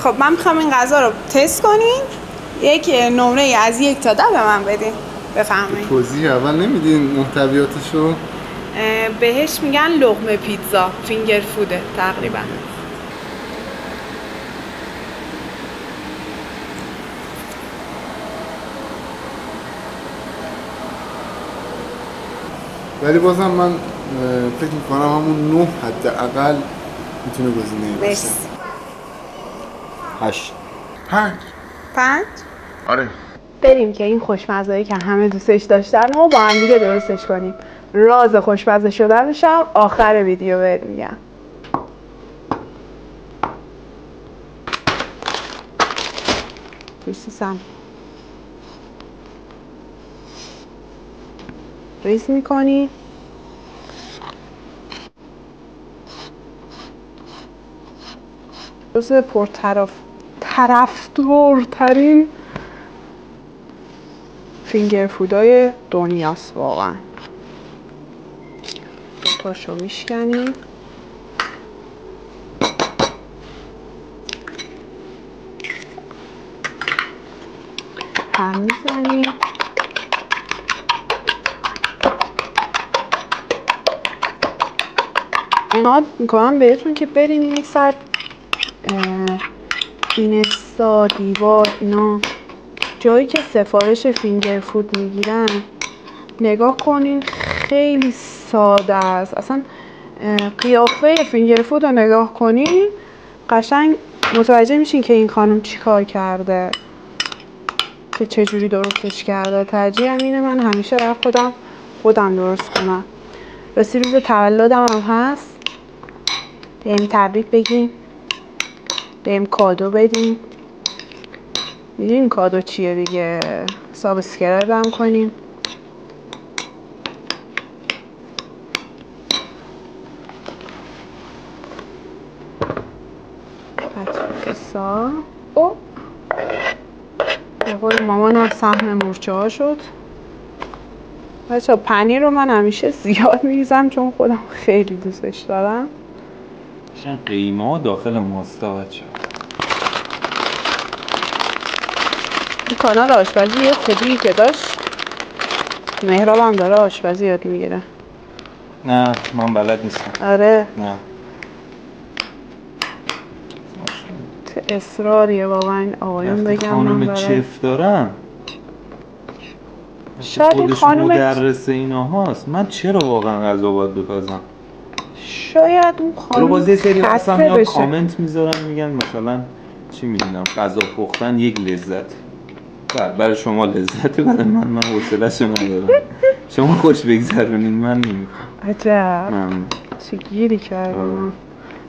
خب من میخوام این غذا رو تست کنین، یک نمره از 1 تا 10 به من بدین بفهمین. توضیح اول نمیدین محتویاتشو؟ بهش میگن لقمه پیتزا، فینگر فوده تقریبا. ولی بازم من فکر میکنم همون 9 حداقل میتونه گزینه باشه. مرسی. 8 5 آره. بریم که این خوشمزه‌ای که همه دوستش داشتن رو با هم دیگه درستش کنیم. راز خوشمزه شدنش هم آخر ویدیو بهت میگم. میسیسم ریز میکنی. روز طرفدارترین فینگر فودای دنیاست واقعا. دوتاشو میشکنی. هم میزنی. اینا میکنم بهتون که برین یک سر اینستا دیوار اینا جایی که سفارش فینگر فود میگیرن نگاه کنین، خیلی ساده است. اصلا قیافه فینگر فود رو نگاه کنین قشنگ متوجه میشین که این خانم چی کار کرده، که چجوری درستش کرده. ترجیحم اینه من همیشه رفت خودم درست کنم. راستی روز تولدم هم هست، بهم تبریک بگین، بهم کادو بدین. میدونین کادو چیه دیگه، سابسکرایب هم کنین. بچه‌ها او به قول مامانم سهم مورچه ها شد. بچه‌ها پنیر رو من همیشه زیاد میریزم چون خودم خیلی دوستش دارم. شن قیمه ها داخل ماستا بچه‌ها. این کانال آشپزی یه خوبی که داشت، مهراب هم داره آشپزی یاد میگیره. نه من بلد نیستم. آره نه اصراریه واقعا این آقایون بگم من خانم برای چف دارم، شاید این خودش خانم مدرس اینا هاست، من چرا واقعا غذا باید بپزم؟ شاید اون رو باز یه سری خانم هستم خسته یا بشه. کامنت میذارن میگن مثلا چی میدونم غذا پختن یک لذت. برای شما لذته، برای من حوصله‌شو ندارم. شما خوش بگذرونین، من نمیخوام. عجب ممنون. چه گیری کردم.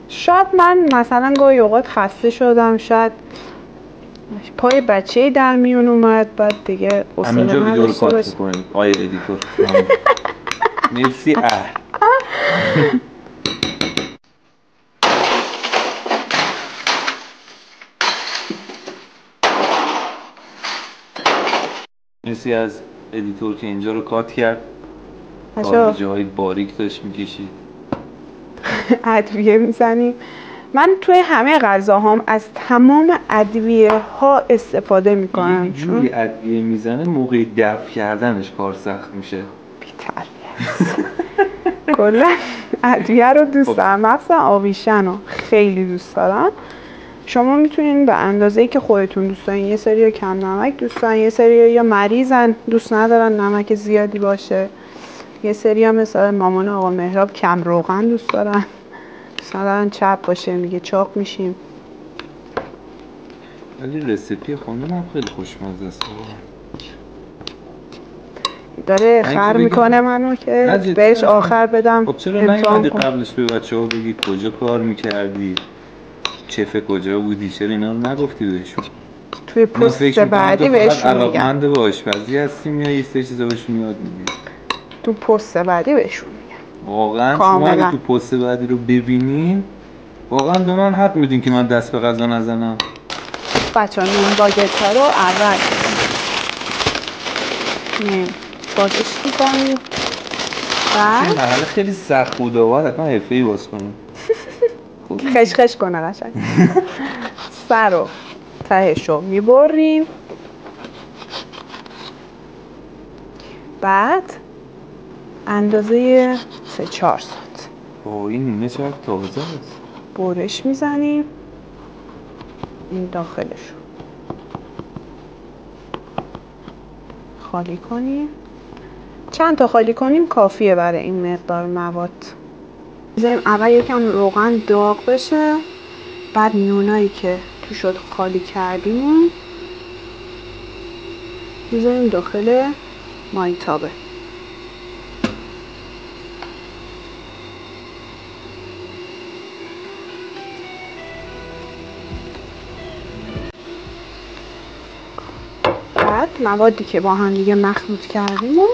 شاید من مثلا گاهی اوقات خسته شدم، شاید پای بچه در میون اومد، بعد دیگه همینجا حوصله ویدیو رو نداشته کات باشه. می‌کنیم آیه ادیتور. مرسی. مرسی از ادیتور که اینجا رو کات کرد. تا جاهای باریک داشت میکشید. ادویه میزنیم. من توی همه غذاهام از تمام ادویه ها استفاده میکنم. یه جوری ادویه میزنه موقع دفع کردنش کار سخت میشه. بی‌تربیت. کلا ادویه رو دوست دارم، مخصوصا آویشن رو خیلی دوست دارم. شما میتونین به اندازه‌ای که خودتون دوست دارین، یه سری کم نمک دوست دارن، یه سری یا مریضن دوست ندارن نمک زیادی باشه، یه سری هم مثلا مامان آقا مهراب کم روغن دوست دارن، دوست ندارن چپ باشه، میگه چاق میشیم. ولی رسیپی خانمم خیلی خوشمزه است. داره خر میکنه منو که بهش آخر بدم. خب چرا نیومدی قبلش به بچه ها بگی کجا کار میکردی، چه کجا بودی، چرا اینا رو نگفتی بهشون؟ توی پست بعدی بهشون میگم. علاقمند به آشپزی هستیم یا یه سری چیزا بهشون یاد میدی؟ تو پست بعدی بهشون میگم. واقعا شما اگه تو پست بعدی رو ببینین واقعا به من حق میدین که من دست به غذا نزنم. بچه ها نون باگت ها رو اول باگش میکنیم. این مرحله خیلی سخت بوده، باید حتما حرفه‌ای باز کنیم. خش کنه قشنگ. سر و تهش رو میبریم. بعد اندازه 3-4 ساعت این نیمه چقدر تازه است. برش میزنیم این داخلش خالی کنیم. چند تا خالی کنیم کافیه برای این مقدار مواد. بذاریم اول یکم روغن داغ بشه، بعد نونایی که توش خالی کردیم بذاریم داخل مایتابه. بعد موادی که با هم دیگه مخلوط کردیم و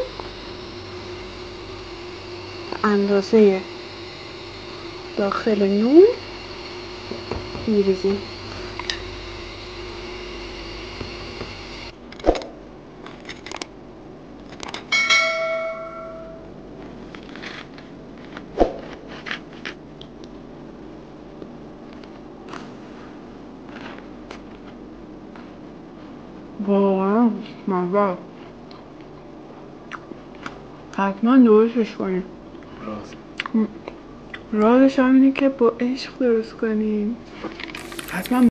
اندازه داخل نون میریزیم. واقعا مزه، حتما درستش کنیم. رازش هم اینه که با عشق درست کنیم. حتما